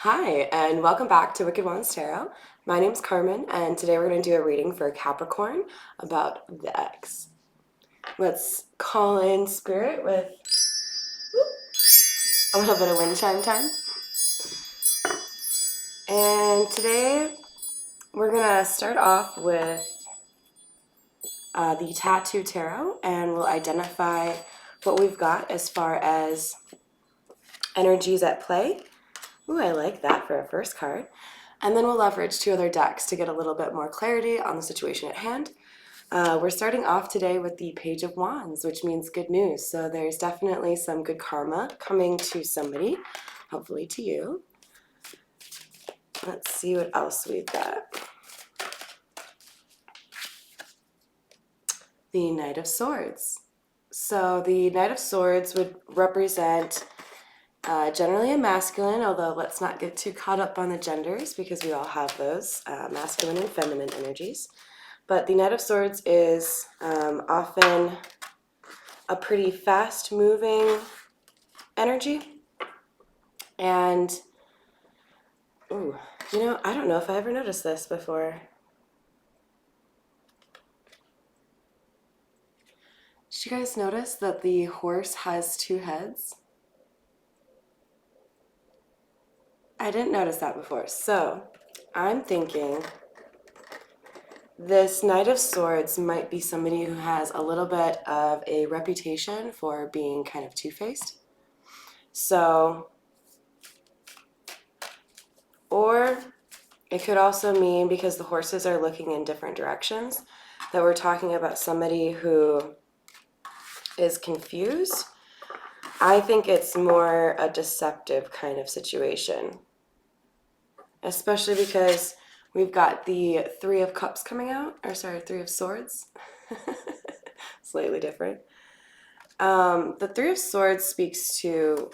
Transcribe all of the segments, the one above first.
Hi, and welcome back to Wicked Wands Tarot. My name's Carmen, and today we're going to do a reading for Capricorn about the ex. Let's call in spirit with a little bit of wind chime time. And today we're going to start off with the Tattoo Tarot, and we'll identify what we've got as far as energies at play. Ooh, I like that for a first card. And then we'll leverage two other decks to get a little bit more clarity on the situation at hand. We're starting off today with the Page of Wands, which means good news. So there's definitely some good karma coming to somebody, hopefully to you. Let's see what else we've got. The Knight of Swords. So the Knight of Swords would represent generally a masculine, although let's not get too caught up on the genders because we all have those, masculine and feminine energies. But the Knight of Swords is often a pretty fast-moving energy. And, ooh, I don't know if I ever noticed this before. Did you guys notice that the horse has two heads? I didn't notice that before. So, I'm thinking this Knight of Swords might be somebody who has a little bit of a reputation for being kind of two-faced. So, or it could also mean, because the horses are looking in different directions, that we're talking about somebody who is confused. I think it's more a deceptive kind of situation, especially because we've got the Three of Cups coming out, or sorry, Three of Swords. Slightly different. The Three of Swords speaks to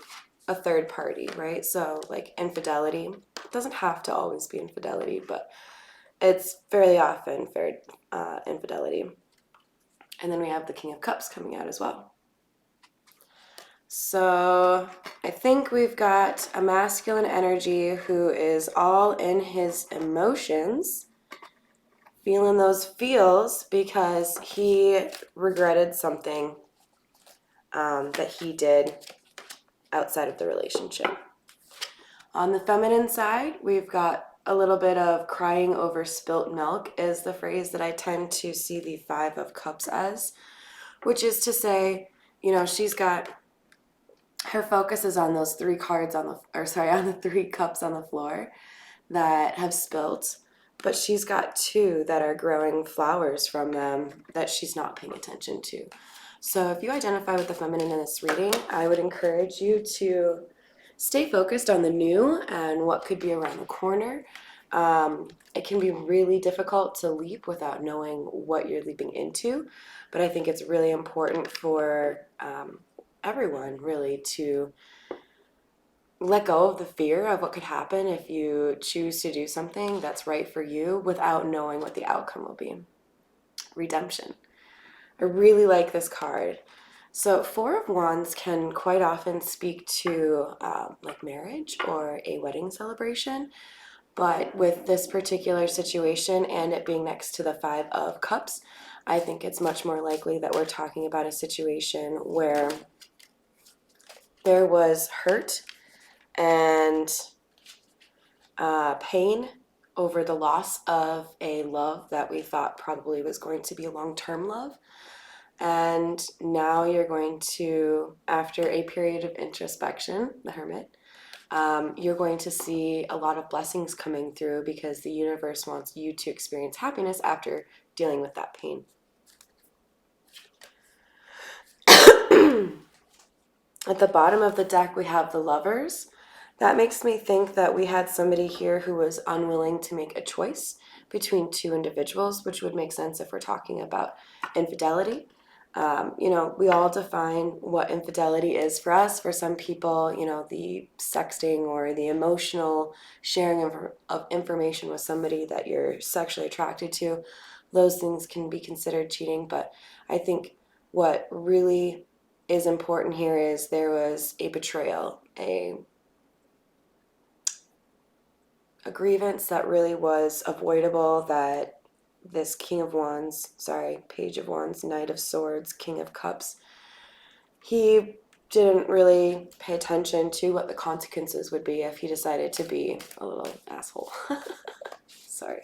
a third party, right? So like infidelity. It doesn't have to always be infidelity, but it's fairly often infidelity. And then we have the King of Cups coming out as well. So I think we've got a masculine energy who is all in his emotions, feeling those feels because he regretted something that he did outside of the relationship. On the feminine side, we've got a little bit of crying over spilt milk is the phrase that I tend to see the Five of Cups as, which is to say, she's got her focus is on those three cards on the three cups on the floor that have spilt, but she's got two that are growing flowers from them that she's not paying attention to. So if you identify with the feminine in this reading, I would encourage you to stay focused on the new and what could be around the corner. It can be really difficult to leap without knowing what you're leaping into, but I think it's really important for everyone really to let go of the fear of what could happen if you choose to do something that's right for you without knowing what the outcome will be. Redemption. I really like this card. So Four of Wands can quite often speak to like marriage or a wedding celebration, but with this particular situation and it being next to the Five of Cups, I think it's much more likely that we're talking about a situation where there was hurt and pain over the loss of a love that we thought probably was going to be a long-term love. And now you're going to, after a period of introspection, the Hermit, you're going to see a lot of blessings coming through because the universe wants you to experience happiness after dealing with that pain. At the bottom of the deck, we have the Lovers. That makes me think that we had somebody here who was unwilling to make a choice between two individuals, which would make sense if we're talking about infidelity. We all define what infidelity is for us. For some people, the sexting or the emotional sharing of information with somebody that you're sexually attracted to, those things can be considered cheating. But I think what really is important here is there was a betrayal, a grievance that really was avoidable, that this King of Wands, sorry, Page of Wands, Knight of Swords, King of Cups, he didn't really pay attention to what the consequences would be if he decided to be a little asshole. Sorry.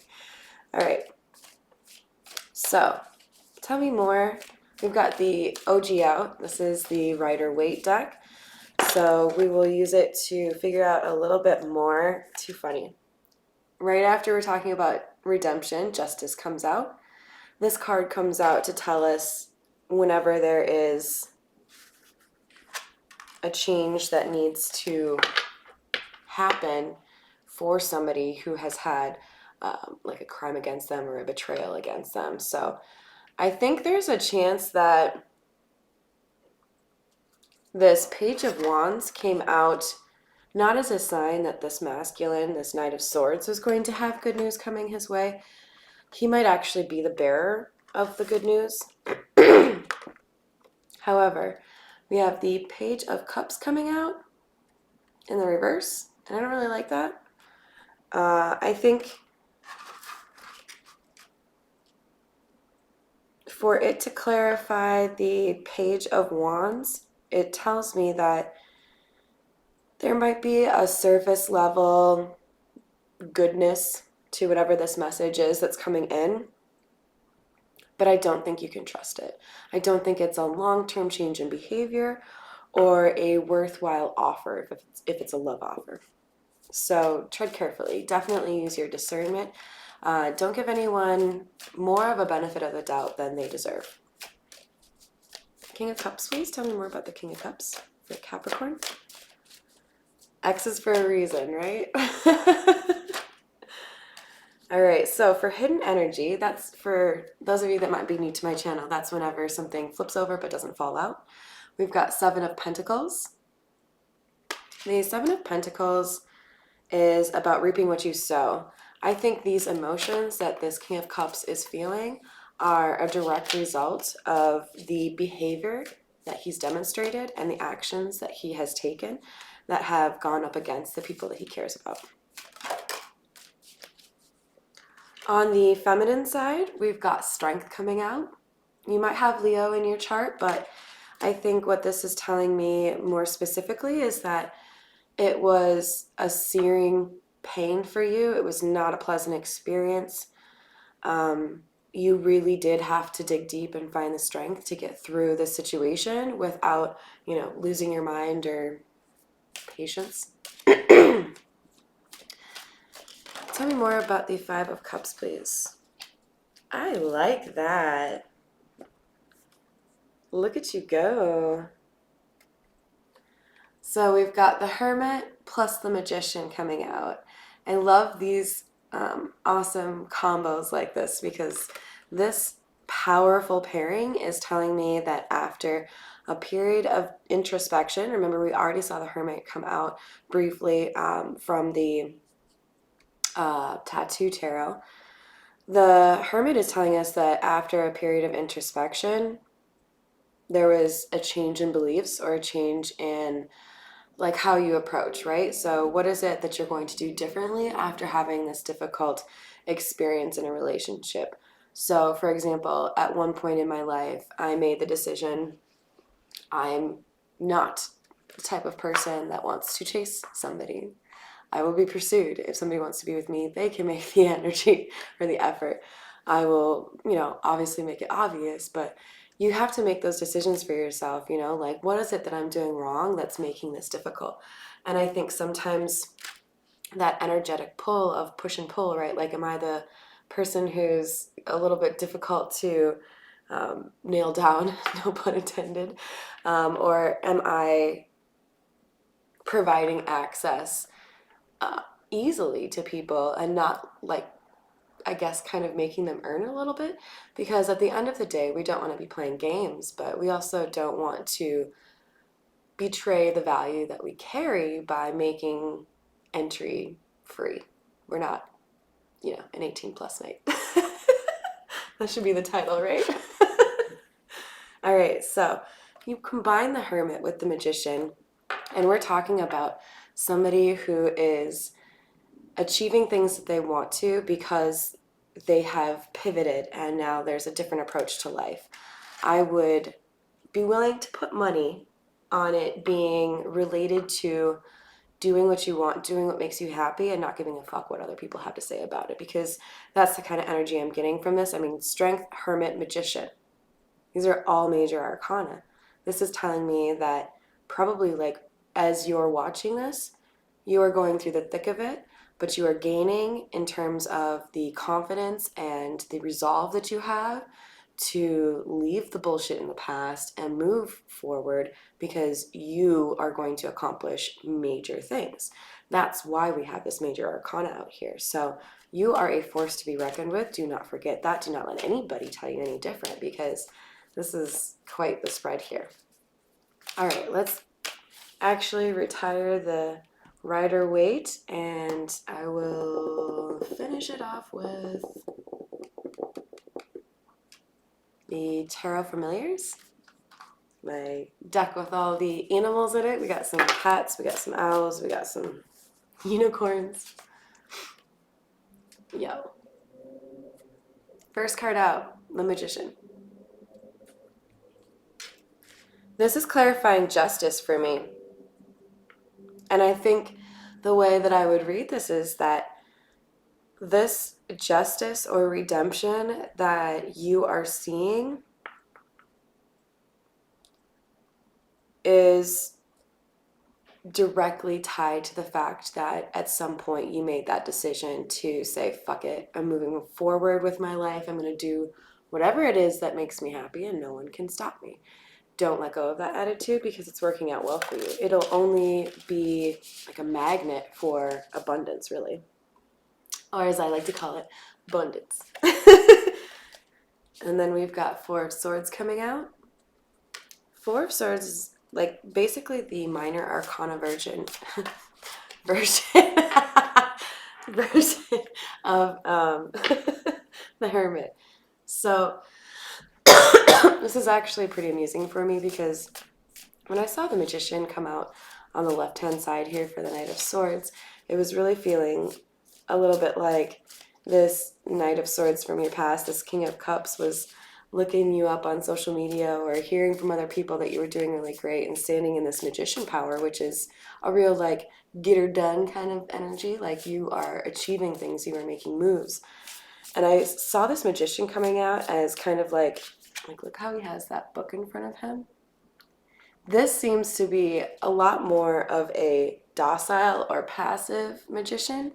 All right. So, tell me more. We've got the OG out. This is the Rider-Waite deck. So we will use it to figure out a little bit more. Too funny. Right after we're talking about redemption, Justice comes out. This card comes out to tell us whenever there is a change that needs to happen for somebody who has had like a crime against them or a betrayal against them. So I think there's a chance that this Page of Wands came out not as a sign that this masculine, this Knight of Swords, was going to have good news coming his way. He might actually be the bearer of the good news. However, we have the Page of Cups coming out in the reverse, and I don't really like that. I think for it to clarify the Page of Wands, it tells me that there might be a surface level goodness to whatever this message is that's coming in, but I don't think you can trust it. I don't think it's a long-term change in behavior or a worthwhile offer if it's a love offer. So tread carefully. Definitely use your discernment. Don't give anyone more of a benefit of the doubt than they deserve. King of Cups, please tell me more about the King of Cups for Capricorn. X is for a reason, right? All right, so for hidden energy, that's for those of you that might be new to my channel, that's whenever something flips over but doesn't fall out. We've got Seven of Pentacles. The Seven of Pentacles is about reaping what you sow. I think these emotions that this King of Cups is feeling are a direct result of the behavior that he's demonstrated and the actions that he has taken that have gone up against the people that he cares about. On the feminine side, we've got Strength coming out. You might have Leo in your chart, but I think what this is telling me more specifically is that it was a searing pain for you. It was not a pleasant experience. You really did have to dig deep and find the strength to get through the situation without, losing your mind or patience. Tell me more about the Five of Cups, please. I like that. Look at you go. So we've got the Hermit plus the Magician coming out. I love these awesome combos like this because this powerful pairing is telling me that after a period of introspection, remember we already saw the Hermit come out briefly from the Tattoo Tarot. The Hermit is telling us that after a period of introspection, there was a change in beliefs or a change in like how you approach, right? So what is it that you're going to do differently after having this difficult experience in a relationship? So for example, at one point in my life, I made the decision I'm not the type of person that wants to chase somebody. I will be pursued. If somebody wants to be with me, they can make the energy or the effort. I will, obviously make it obvious, but you have to make those decisions for yourself, like what is it that I'm doing wrong that's making this difficult? And I think sometimes that energetic pull of push and pull, right? Like, am I the person who's a little bit difficult to nail down, no pun intended, or am I providing access easily to people and not like, I guess, kind of making them earn a little bit? Because at the end of the day, we don't want to be playing games, but we also don't want to betray the value that we carry by making entry free. We're not, an 18 plus night. That should be the title, right? All right, so you combine the Hermit with the Magician, and we're talking about somebody who is achieving things that they want to because they have pivoted and now there's a different approach to life. I would be willing to put money on it being related to doing what you want, doing what makes you happy, and not giving a fuck what other people have to say about it, because that's the kind of energy I'm getting from this. I mean, Strength, Hermit, Magician. These are all major arcana. This is telling me that probably, like, as you're watching this, you are going through the thick of it, but you are gaining in terms of the confidence and the resolve that you have to leave the bullshit in the past and move forward, because you are going to accomplish major things. That's why we have this major arcana out here. So you are a force to be reckoned with. Do not forget that. Do not let anybody tell you any different, because this is quite the spread here. All right, let's actually retire the Rider-Waite, and I will finish it off with the Tarot Familiars. My deck with all the animals in it. We got some cats, we got some owls, we got some unicorns. Yo. First card out, the Magician. This is clarifying justice for me. And I think the way that I would read this is that this justice or redemption that you are seeing is directly tied to the fact that at some point you made that decision to say, fuck it, I'm moving forward with my life. I'm going to do whatever it is that makes me happy and no one can stop me. Don't let go of that attitude, because it's working out well for you. It'll only be like a magnet for abundance, really. Or as I like to call it, abundance. And then we've got Four of Swords coming out. Four of Swords is like basically the minor arcana version of the Hermit. So this is actually pretty amusing for me, because when I saw the Magician come out on the left-hand side here for the Knight of Swords, it was really feeling a little bit like this Knight of Swords from your past, this King of Cups, was looking you up on social media or hearing from other people that you were doing really great and standing in this magician power, which is a real, like, get her done kind of energy. Like, you are achieving things, you are making moves. And I saw this Magician coming out as kind of like look how he has that book in front of him. This seems to be a lot more of a docile or passive magician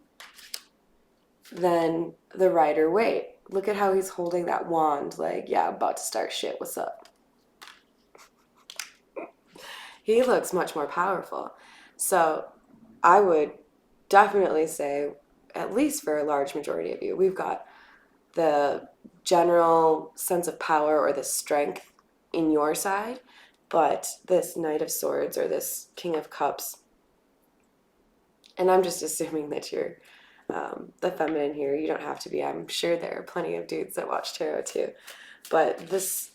than the Rider-Waite. Look at how he's holding that wand, like, yeah, I'm about to start shit, what's up? He looks much more powerful. So I would definitely say, at least for a large majority of you, we've got the general sense of power or the strength in your side, but this Knight of Swords or this King of Cups, and I'm just assuming that you're the feminine here. You don't have to be. I'm sure there are plenty of dudes that watch tarot too. But this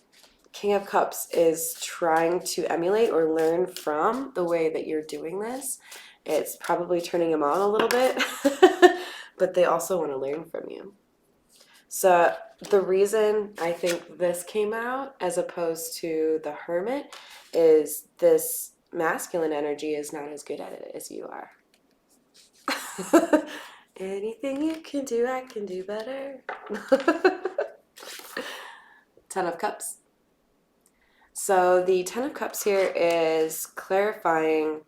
King of Cups is trying to emulate or learn from the way that you're doing this. It's probably turning them on a little bit, but they also want to learn from you. So the reason I think this came out as opposed to the Hermit is this masculine energy is not as good at it as you are. Anything you can do, I can do better. Ten of Cups. So the Ten of Cups here is clarifying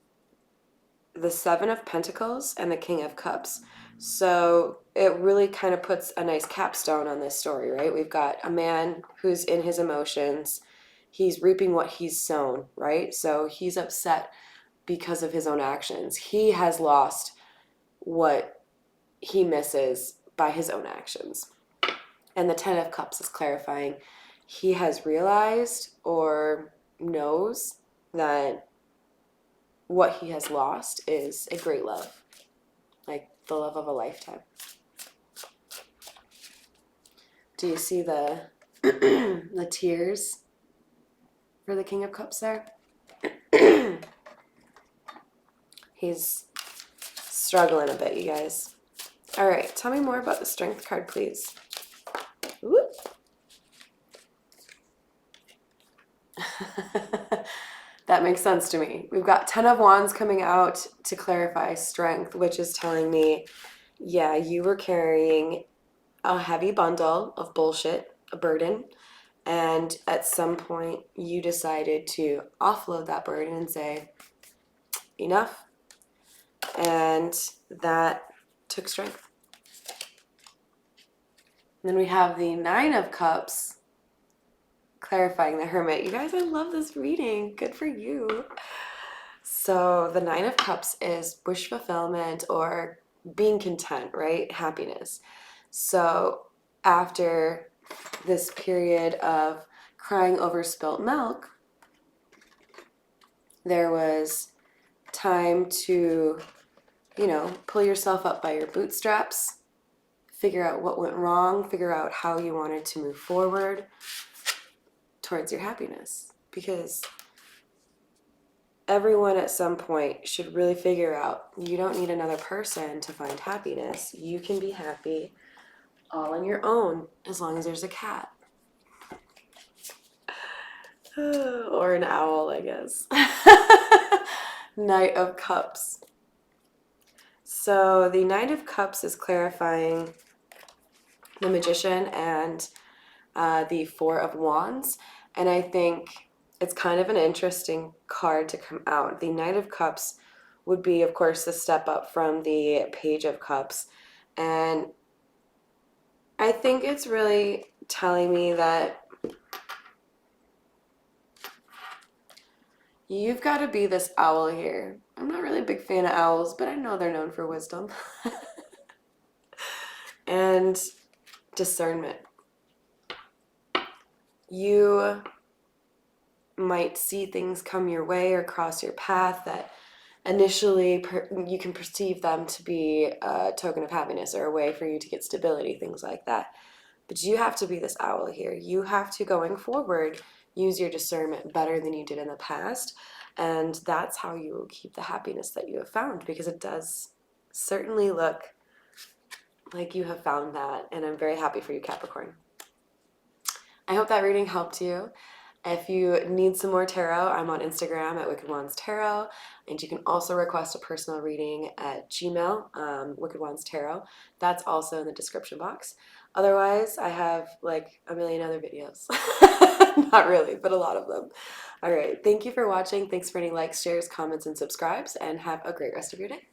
the Seven of Pentacles and the King of Cups. So it really kind of puts a nice capstone on this story, right? We've got a man who's in his emotions. He's reaping what he's sown, right? So he's upset because of his own actions. He has lost what he misses by his own actions. And the Ten of Cups is clarifying he has realized or knows that what he has lost is a great love, like the love of a lifetime. Do you see the the tears for the King of Cups there? He's struggling a bit, you guys. All right, tell me more about the Strength card, please. Whoop. That makes sense to me. We've got 10 of Wands coming out to clarify Strength, which is telling me, yeah, you were carrying a heavy bundle of bullshit, a burden, and at some point you decided to offload that burden and say, enough. And that took strength. And then we have the Nine of Cups clarifying the Hermit. You guys, I love this reading. Good for you. So the Nine of Cups is wish fulfillment or being content, right? Happiness. So after this period of crying over spilt milk, there was time to, pull yourself up by your bootstraps, figure out what went wrong, figure out how you wanted to move forward towards your happiness. Because everyone at some point should really figure out you don't need another person to find happiness. You can be happy all on your own as long as there's a cat. Or an owl, I guess. Knight of Cups. So the Knight of Cups is clarifying the Magician and the Four of Wands. And I think it's kind of an interesting card to come out. The Knight of Cups would be, of course, the step up from the Page of Cups. And I think it's really telling me that you've got to be this owl here. I'm not really a big fan of owls, but I know they're known for wisdom. And discernment. You might see things come your way or cross your path that initially you can perceive them to be a token of happiness or a way for you to get stability, things like that. But you have to be this owl here. You have to, going forward, use your discernment better than you did in the past. And that's how you will keep the happiness that you have found, because it does certainly look like you have found that. And I'm very happy for you, Capricorn. I hope that reading helped you. If you need some more tarot, I'm on Instagram at wickedwandstarot, and you can also request a personal reading at Gmail, wickedwandstarot. That's also in the description box. Otherwise, I have like a million other videos. Not really, but a lot of them. All right, thank you for watching. Thanks for any likes, shares, comments, and subscribes, and have a great rest of your day.